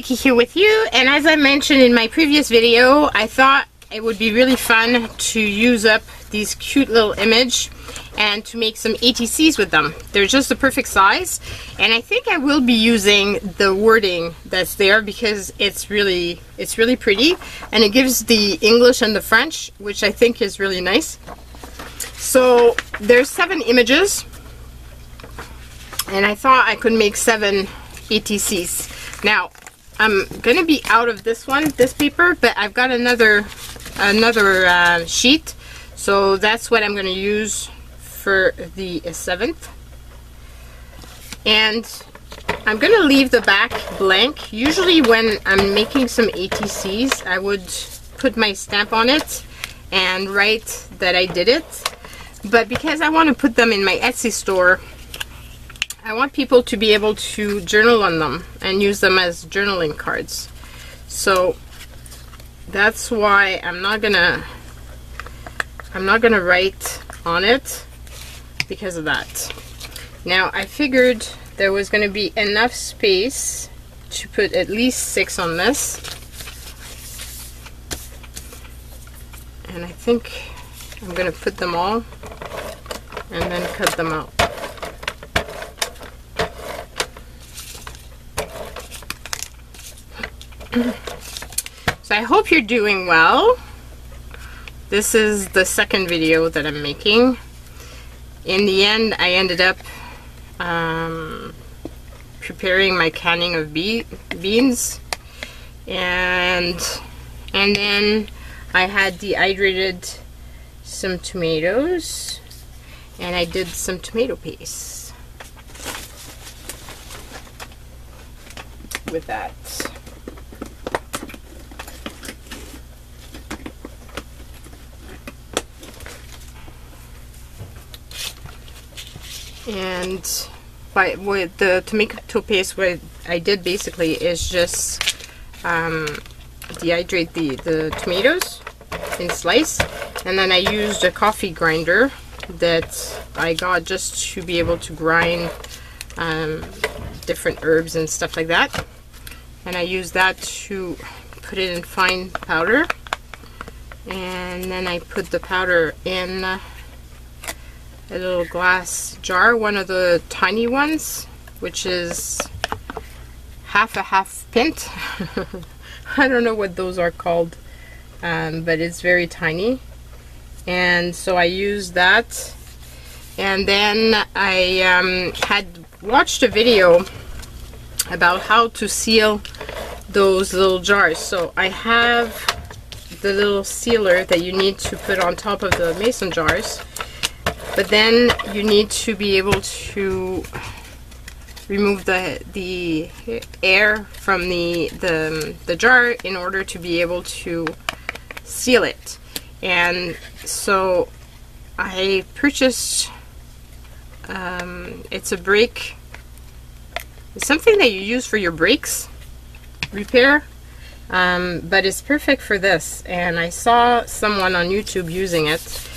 Vicky here with you, and as I mentioned in my previous video, I thought it would be really fun to use up these cute little image and to make some ATCs with them. They're just the perfect size, and I think I will be using the wording that's there because it's really pretty, and it gives the English and the French, which I think is really nice. So there's 7 images, and I thought I could make 7 ATCs. Now I'm gonna be out of this paper, but I've got another sheet, so that's what I'm gonna use for the 7th. And I'm gonna leave the back blank. Usually when I'm making some ATCs, I would put my stamp on it and write that I did it, but because I want to put them in my Etsy store, I want people to be able to journal on them and use them as journaling cards. So that's why I'm not gonna write on it because of that. Now I figured there was gonna be enough space to put at least 6 on this, and I think I'm gonna put them all and then cut them out. So I hope you're doing well. This is the 2nd video that I'm making. In the end, I ended up preparing my canning of beans, and then I had dehydrated some tomatoes, and I did some tomato paste with that. And with the tomato paste, what I did basically is just dehydrate the tomatoes in slice, and then I used a coffee grinder that I got just to be able to grind different herbs and stuff like that, and I used that to put it in fine powder, and then I put the powder in a little glass jar, one of the tiny ones, which is half pint. I don't know what those are called, but it's very tiny. And so I used that, and then I had watched a video about how to seal those little jars. So I have the little sealer that you need to put on top of the mason jars, but then you need to be able to remove the air from the jar in order to be able to seal it. And so I purchased, it's a brake, it's something that you use for your brakes repair, but it's perfect for this, and I saw someone on YouTube using it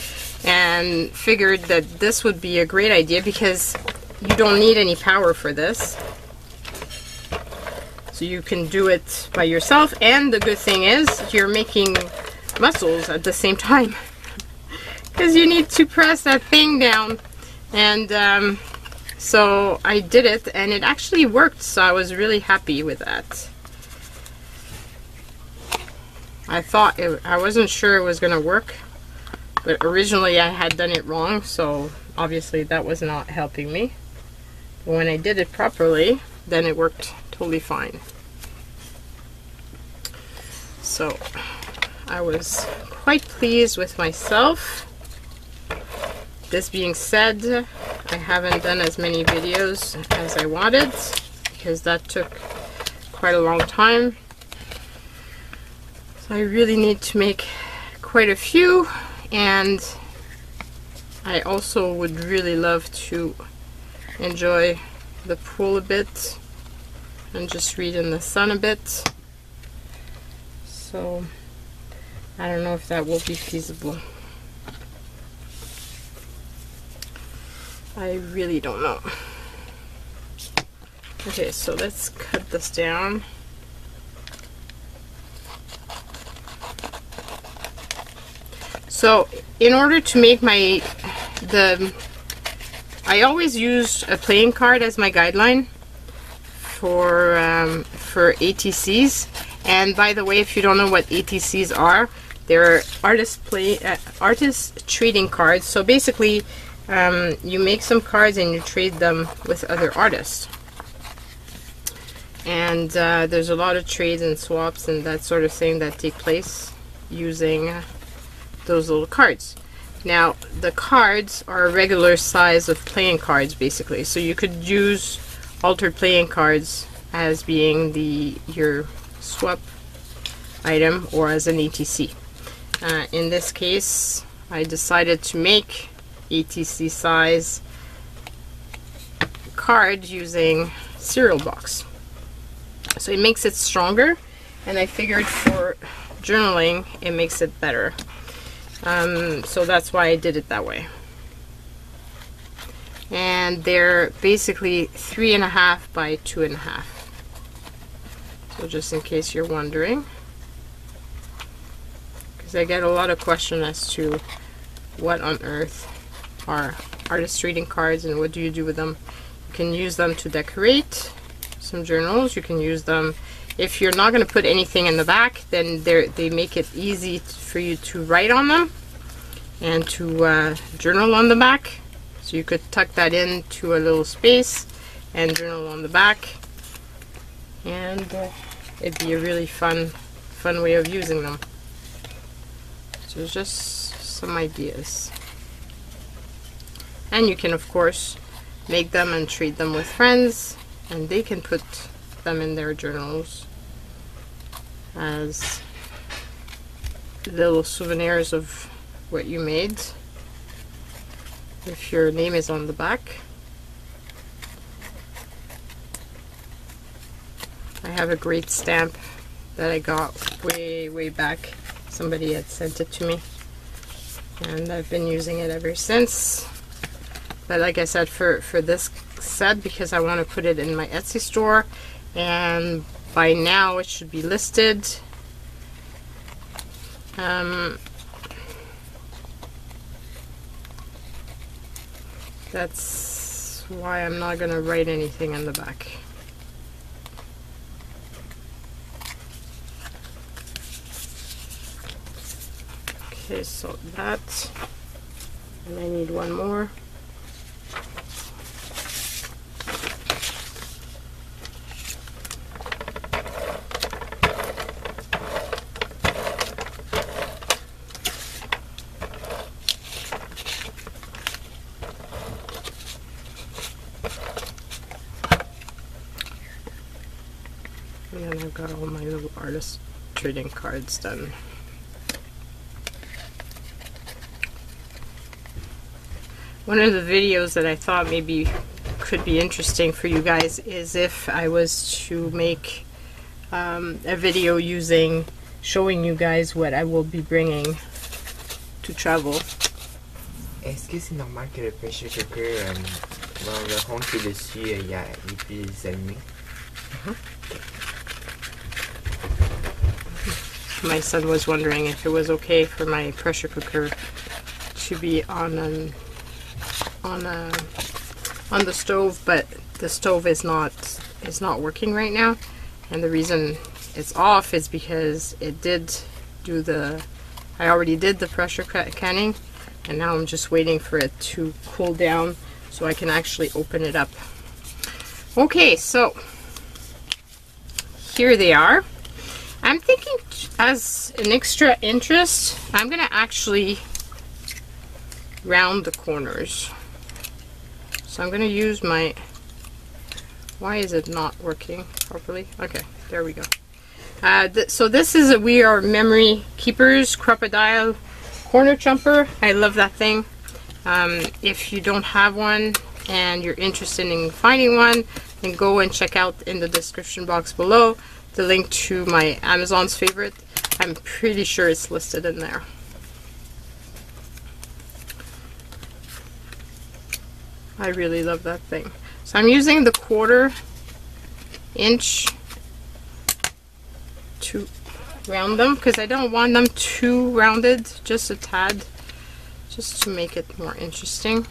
and figured that this would be a great idea because you don't need any power for this, so you can do it by yourself. And the good thing is you're making muscles at the same time because you need to press that thing down. And so I did it, and it actually worked, so I was really happy with that. I wasn't sure it was gonna work, but originally I had done it wrong, so obviously that was not helping me. But when I did it properly, then it worked totally fine. So I was quite pleased with myself. This being said, I haven't done as many videos as I wanted because that took quite a long time. So I really need to make quite a few. And I also would really love to enjoy the pool a bit and just read in the sun a bit. So I don't know if that will be feasible. I really don't know. Okay, so let's cut this down. So in order to make I always use a playing card as my guideline for ATCs. And by the way, if you don't know what ATCs are, they're artist trading cards. So basically, you make some cards and you trade them with other artists. And there's a lot of trades and swaps and that sort of thing that take place using those little cards. Now, the cards are a regular size of playing cards, basically. So you could use altered playing cards as being your swap item or as an ATC. In this case, I decided to make ATC size card using cereal box. So it makes it stronger, and I figured for journaling it makes it better. So that's why I did it that way. And they're basically 3.5 by 2.5. So just in case you're wondering, because I get a lot of questions as to what on earth are artist trading cards and what do you do with them. You can use them to decorate some journals. You can use them if you're not going to put anything in the back, then they make it easy for you to write on them and to journal on the back. So you could tuck that into a little space and journal on the back, and it'd be a really fun way of using them. So just some ideas. And you can of course make them and trade them with friends, and they can put them in their journals as little souvenirs of what you made if your name is on the back. I have a great stamp that I got way back. Somebody had sent it to me and I've been using it ever since. But like I said, for this set, because I want to put it in my Etsy store, and by now it should be listed. That's why I'm not going to write anything on the back. Okay, so that, and I need one more. And then I've got all my little artist trading cards done. One of the videos that I thought maybe could be interesting for you guys is if I was to make a video showing you guys what I will be bringing to travel. Est-ce que c'est normal que le pressure cooker, dans le rond qui est dessus, il y a les piles allumées? My son was wondering if it was okay for my pressure cooker to be on the stove, but the stove is not working right now, and the reason it's off is because it did do I already did the pressure canning, and now I'm just waiting for it to cool down so I can actually open it up. Okay, so here they are. I'm thinking as an extra interest, I'm gonna actually round the corners. So I'm going to use my, why is it not working properly? Okay, there we go. So this is a We Are Memory Keepers Crocodile Corner Jumper. I love that thing. If you don't have one and you're interested in finding one, then go and check out in the description box below the link to my Amazon's favorite. I'm pretty sure it's listed in there. I really love that thing. So I'm using the 1/4 inch to round them because I don't want them too rounded, just a tad, just to make it more interesting.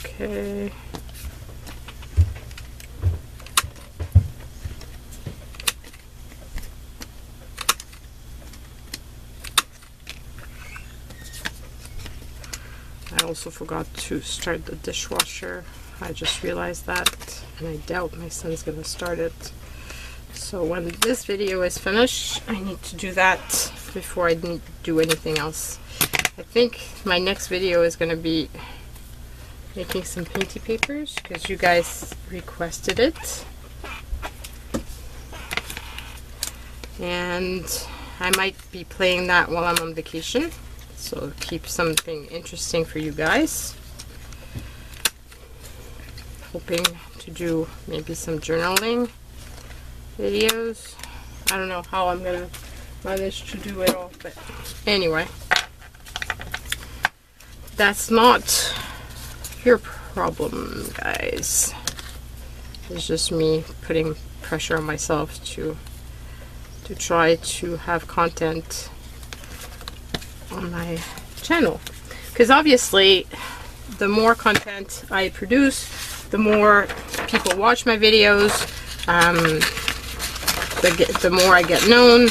Okay. I also forgot to start the dishwasher. I just realized that, and I doubt my son's gonna start it. So when this video is finished, I need to do that before I do anything else. I think my next video is gonna be making some painty papers because you guys requested it. And I might be playing that while I'm on vacation. So keep something interesting for you guys. Hoping to do maybe some journaling videos. I don't know how I'm gonna manage to do it all, but anyway, that's not your problem, guys. It's just me putting pressure on myself to try to have content on my channel, because obviously the more content I produce, the more people watch my videos, the more I get known,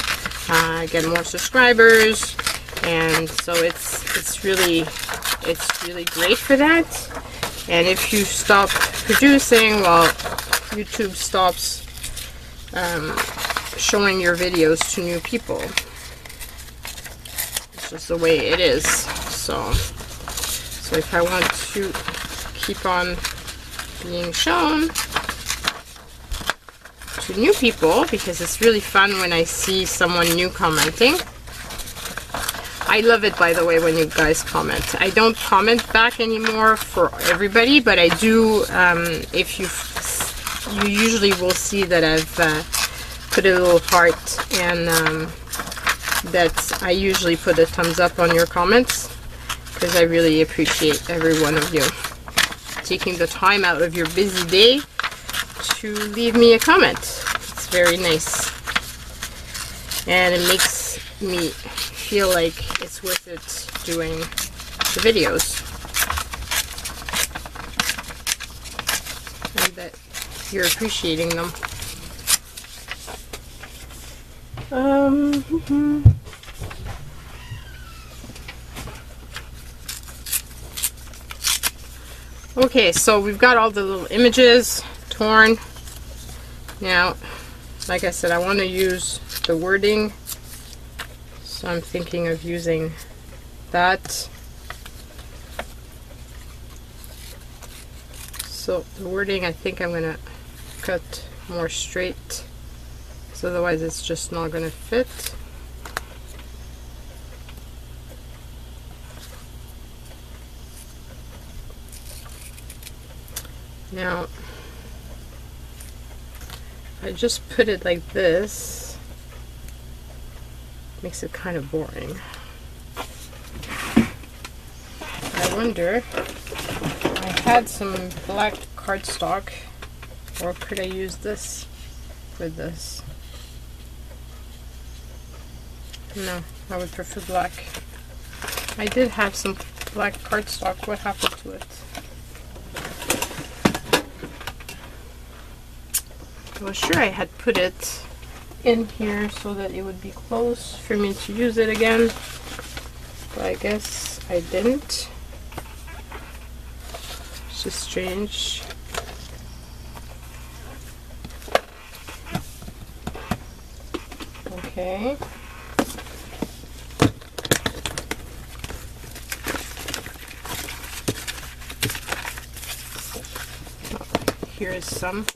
I get more subscribers, and so it's really great for that. And if you stop producing, well, YouTube stops showing your videos to new people. It's just the way it is. So if I want to keep on being shown to new people, because it's really fun when I see someone new commenting. I love it, by the way, when you guys comment. I don't comment back anymore for everybody, but I do. If you usually will see that I've put a little heart, and that I usually put a thumbs up on your comments, because I really appreciate every one of you taking the time out of your busy day to leave me a comment. It's very nice, and it makes me feel like it's worth it doing the videos, and that you're appreciating them. Okay, so we've got all the little images torn. Now, like I said, I want to use the wording, so I'm thinking of using that. So the wording, I think I'm going to cut more straight, because otherwise it's just not going to fit. Now, if I just put it like this, makes it kind of boring. I wonder, I had some black cardstock, or could I use this for this? No, I would prefer black. I did have some black cardstock. What happened to it? I was sure I had put it in here so that it would be close for me to use it again, but I guess I didn't. It's just strange. Okay. Here is some.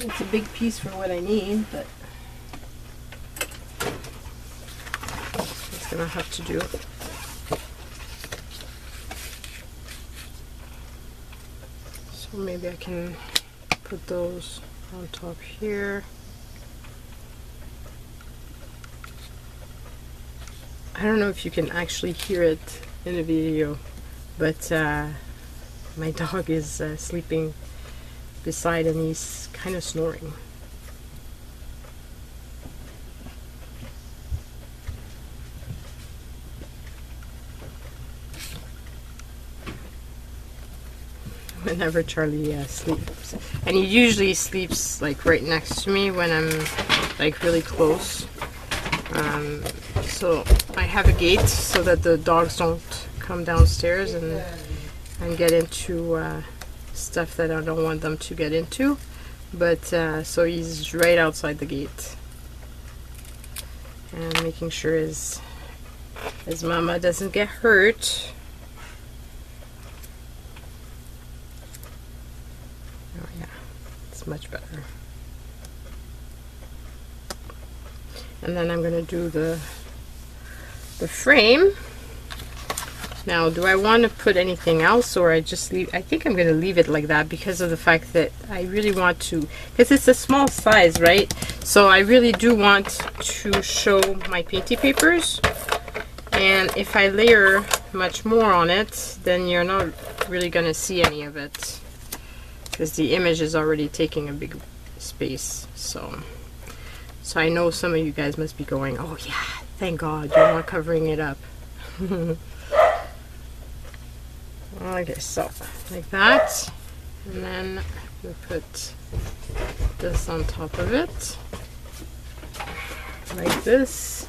It's a big piece for what I need, but it's gonna have to do. So maybe I can put those on top here. I don't know if you can actually hear it in the video, but my dog is sleeping beside and he's kind of snoring. Whenever Charlie sleeps, and he usually sleeps like right next to me when I'm like really close. So I have a gate so that the dogs don't come downstairs and get into stuff that I don't want them to get into. But so he's right outside the gate and making sure his mama doesn't get hurt. Oh yeah, it's much better. And then I'm gonna do the frame. Now, do I want to put anything else, or I just leave? I think I'm gonna leave it like that because of the fact that I really want to, because it's a small size, right? So I really do want to show my painty papers. And if I layer much more on it, then you're not really gonna see any of it, because the image is already taking a big space. So I know some of you guys must be going, oh yeah, thank God you're not covering it up. Okay, so like that, and then we put this on top of it, like this.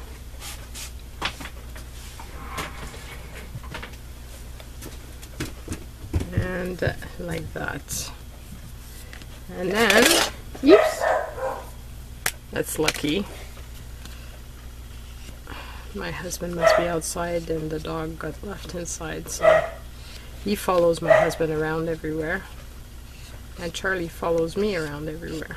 And like that. And then, oops, that's lucky. My husband must be outside and the dog got left inside, so he follows my husband around everywhere. And Charlie follows me around everywhere.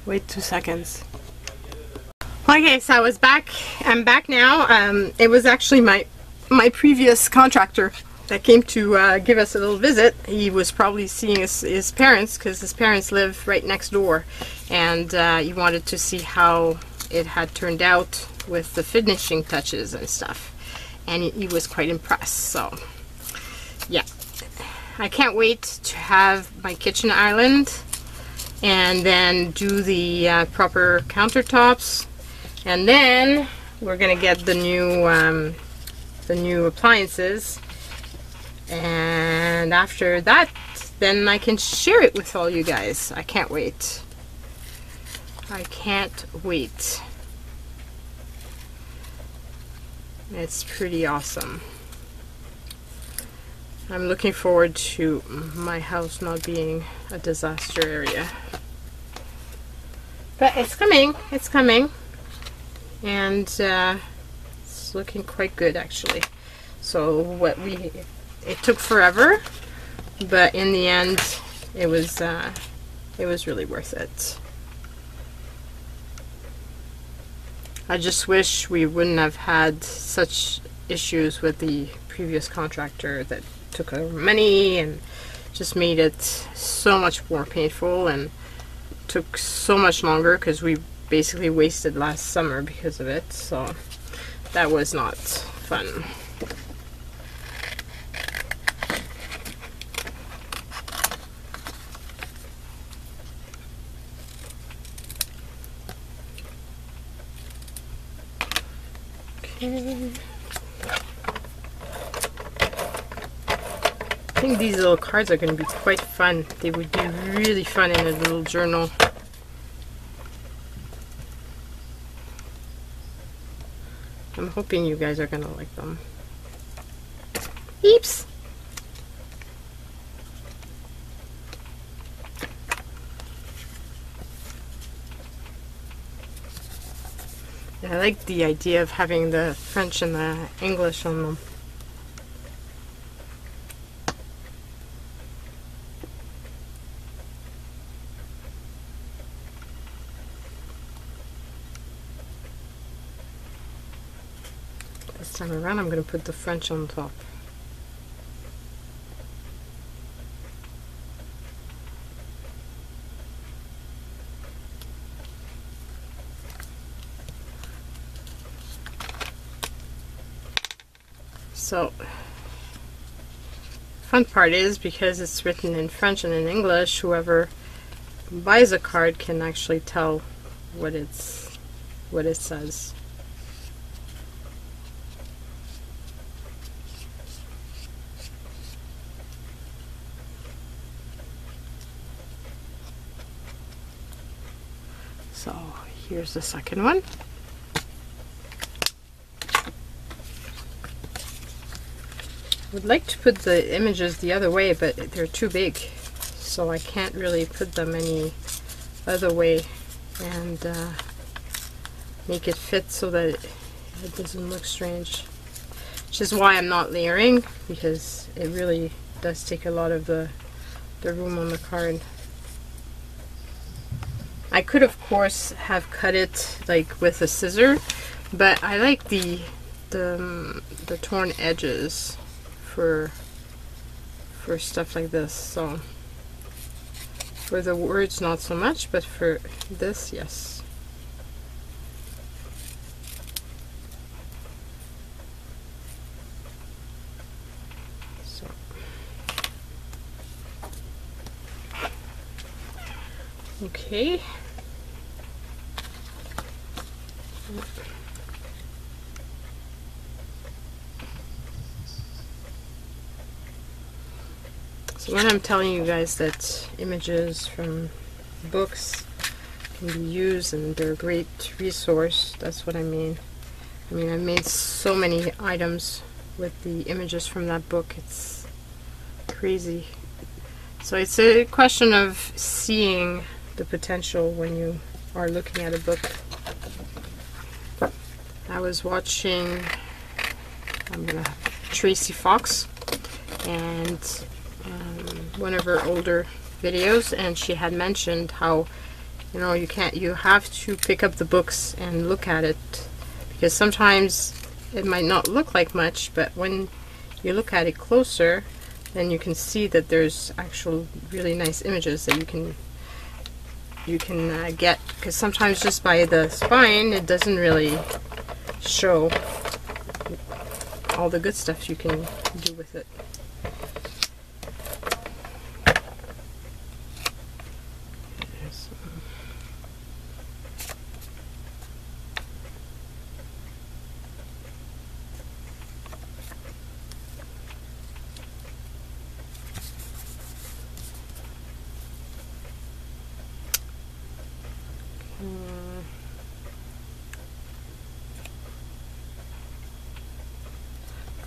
Wait 2 seconds. Okay, so I was back. I'm back now. It was actually my previous contractor that came to give us a little visit. He was probably seeing his parents, because his parents live right next door, and he wanted to see how it had turned out with the finishing touches and stuff, and he was quite impressed. So yeah, I can't wait to have my kitchen island and then do the proper countertops, and then we're gonna get the new appliances, and after that then I can share it with all you guys. I can't wait. I can't wait. It's pretty awesome. I'm looking forward to my house not being a disaster area. But it's coming, and it's looking quite good actually. So it took forever, but in the end it was really worth it. I just wish we wouldn't have had such issues with the previous contractor that took our money and just made it so much more painful, and took so much longer because we basically wasted last summer because of it. So that was not fun. Okay. I think these little cards are going to be quite fun. They would be really fun in a little journal. I'm hoping you guys are going to like them. Eeps! I like the idea of having the French and the English on them. time around I'm going to put the French on top. So, fun part is, because it's written in French and in English, whoever buys a card can actually tell what it says. So here's the second one. Would like to put the images the other way, but they're too big, so I can't really put them any other way and make it fit so that it doesn't look strange. Which is why I'm not layering, because it really does take a lot of the room on the card. I could of course have cut it like with a scissor, but I like the torn edges for stuff like this. So for the words not so much, but for this, yes. So okay. So when I'm telling you guys that images from books can be used and they're a great resource, that's what I mean. I mean, I've made so many items with the images from that book. It's crazy. So it's a question of seeing the potential when you are looking at a book. I was watching Tracy Fox and one of her older videos, and she had mentioned how, you know, you have to pick up the books and look at it, because sometimes it might not look like much, but when you look at it closer, then you can see that there's actual really nice images that you can get, because sometimes just by the spine it doesn't really show all the good stuff you can do with it.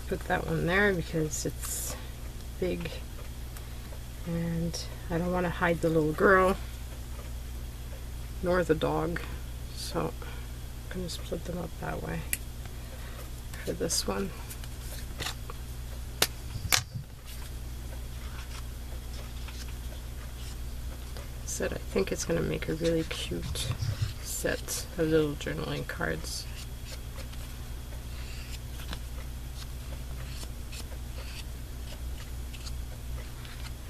Put that one there because it's big and I don't want to hide the little girl nor the dog, so I'm going to split them up that way for this one. So I think it's going to make a really cute set of little journaling cards.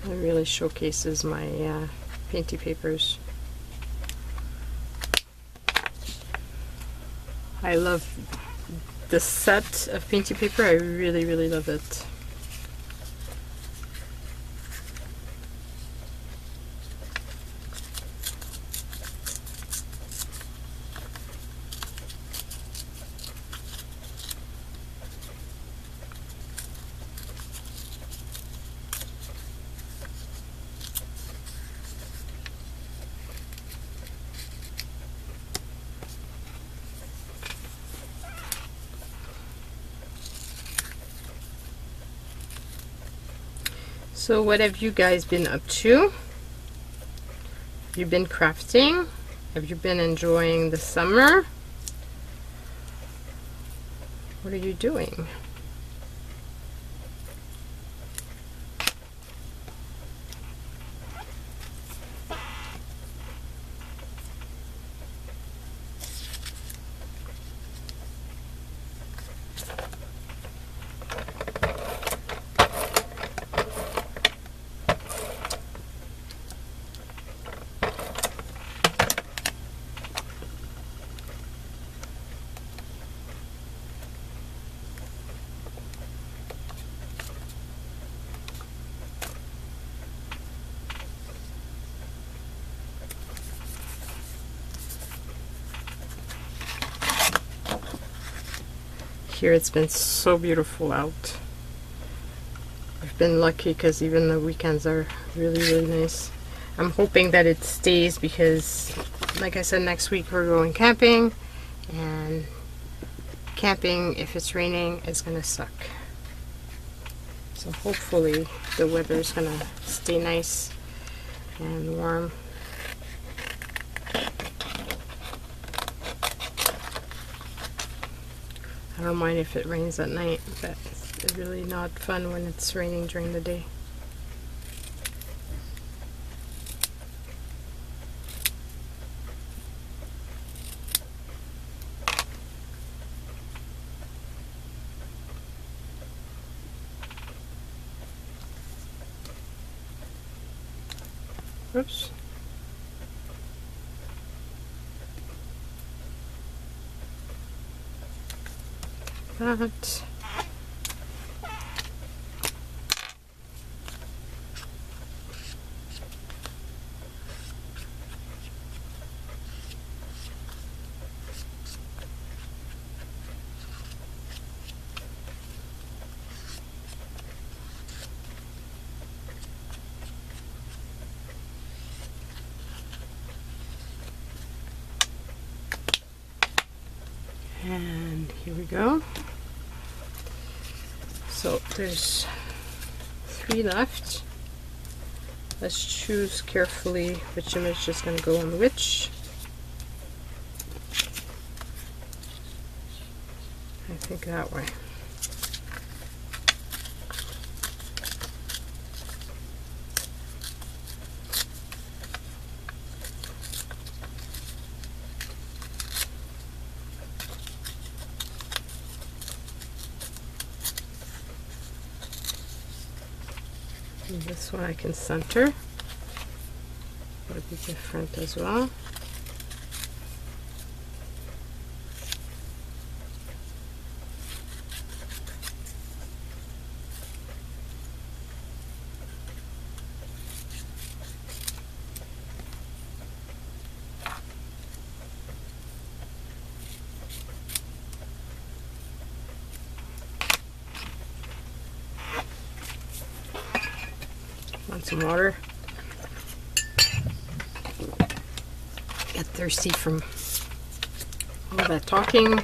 It really showcases my painty papers. I love this set of painty paper. I really, really love it. So what have you guys been up to? Have you been crafting? Have you been enjoying the summer? What are you doing? here it's been so beautiful out. I've been lucky because even the weekends are really nice. I'm hoping that it stays because, like I said, next week we're going camping, and camping, if it's raining, is gonna suck. So hopefully the weather is gonna stay nice and warm. I don't mind if it rains at night, but it's really not fun when it's raining during the day. Oops. That. And here we go. So there's 3 left. Let's choose carefully which image is going to go on which. I think that way. And this one I can center. It'll be different as well. Want some water? Get thirsty from all that talking.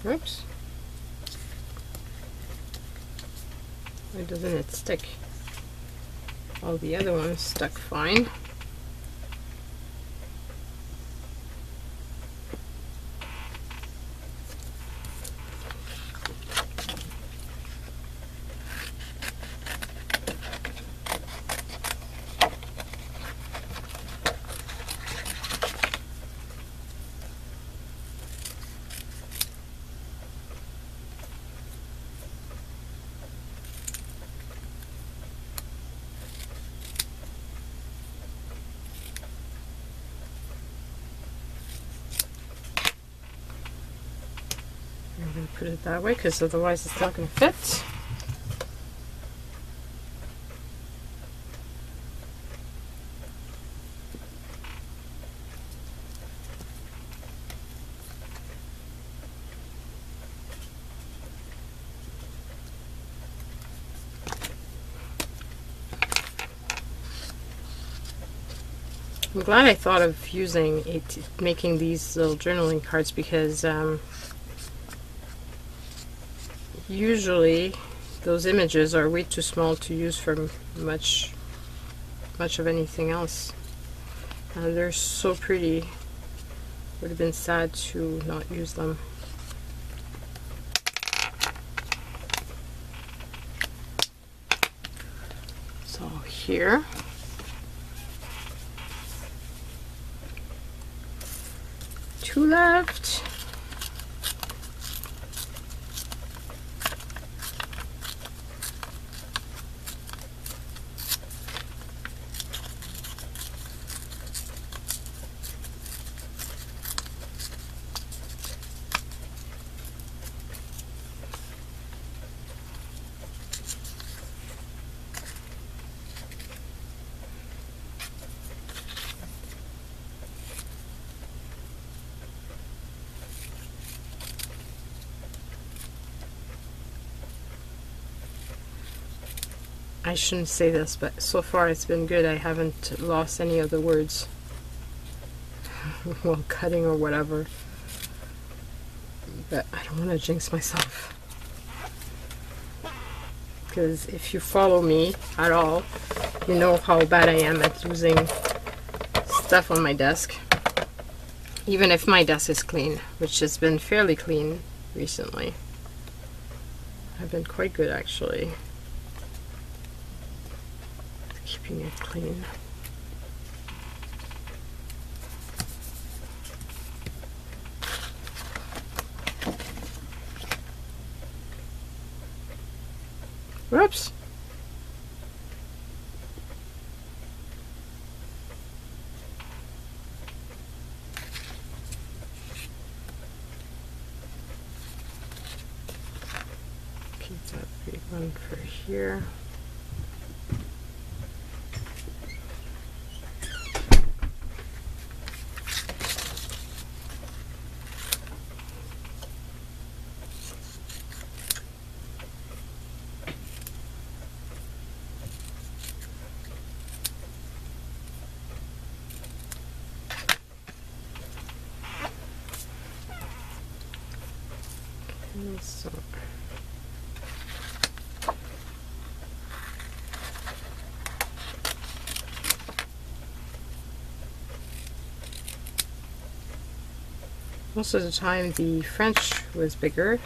Oops. Why doesn't it stick? All the other ones stuck fine. I'm going to put it that way because otherwise it's not going to fit. I'm glad I thought of making these little journaling cards because usually those images are way too small to use for much of anything else. They're so pretty. Would have been sad to not use them. So here. 2 left. I shouldn't say this, but so far it's been good. I haven't lost any of the words while cutting or whatever. But I don't want to jinx myself. Because if you follow me at all, you know how bad I am at losing stuff on my desk. Even if my desk is clean, which has been fairly clean recently. I've been quite good actually. Keeping it clean. Whoops. Keep that big one for here. So most of the time the French was bigger,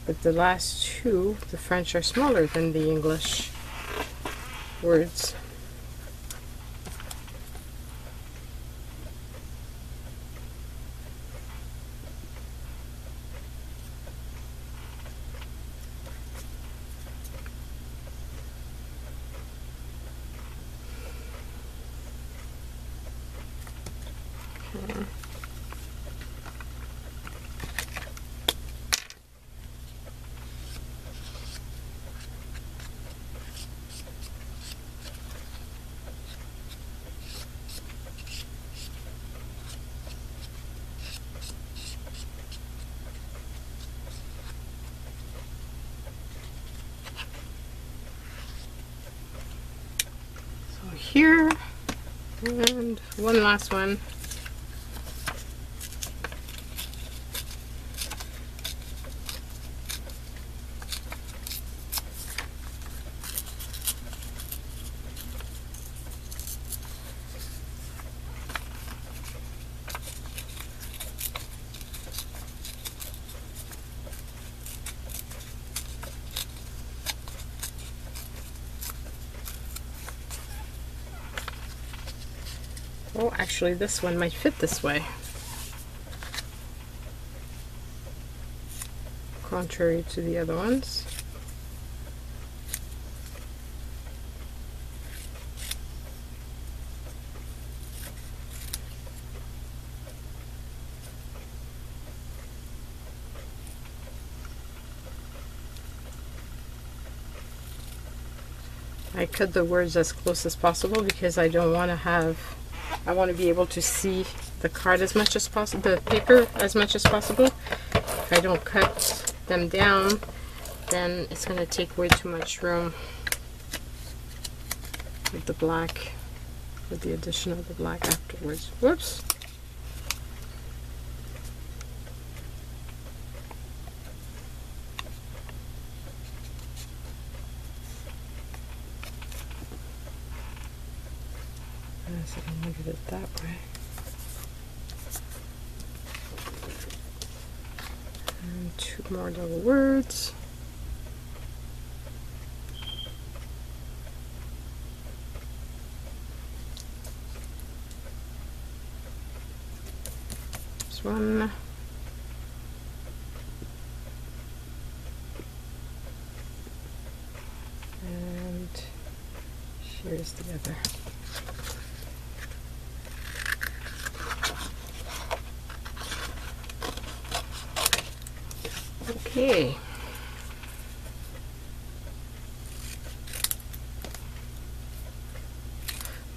but the last two, the French are smaller than the English words. Okay. So here, and one last one. Oh, actually this one might fit this way. Contrary to the other ones. I cut the words as close as possible because I don't want to have, I want to be able to see the card as much as possible, the paper as much as possible. If I don't cut them down, then it's going to take way too much room with the black, with the addition of the black afterwards. Whoops. So I wanted it that way. And two more little words. Here's one. And here's the other. Okay.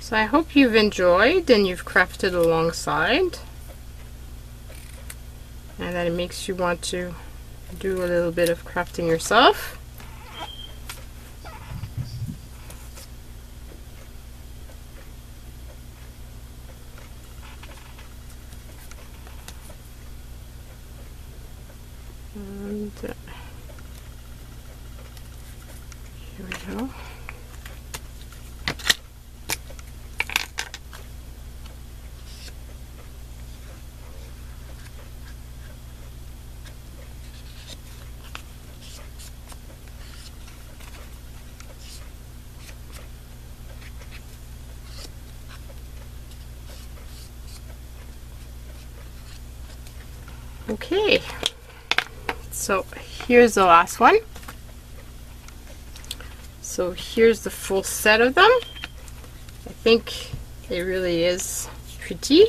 So I hope you've enjoyed and you've crafted alongside, and that it makes you want to do a little bit of crafting yourself. And here we go. Okay, so here's the last one. So here's the full set of them. I think it really is pretty.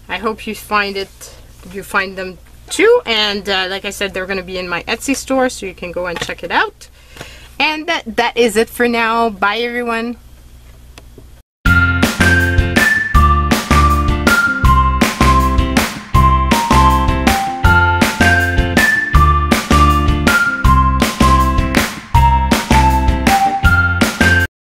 I hope you find them too, and like I said, they're going to be in my Etsy store, so you can go and check it out. And that is it for now. Bye everyone.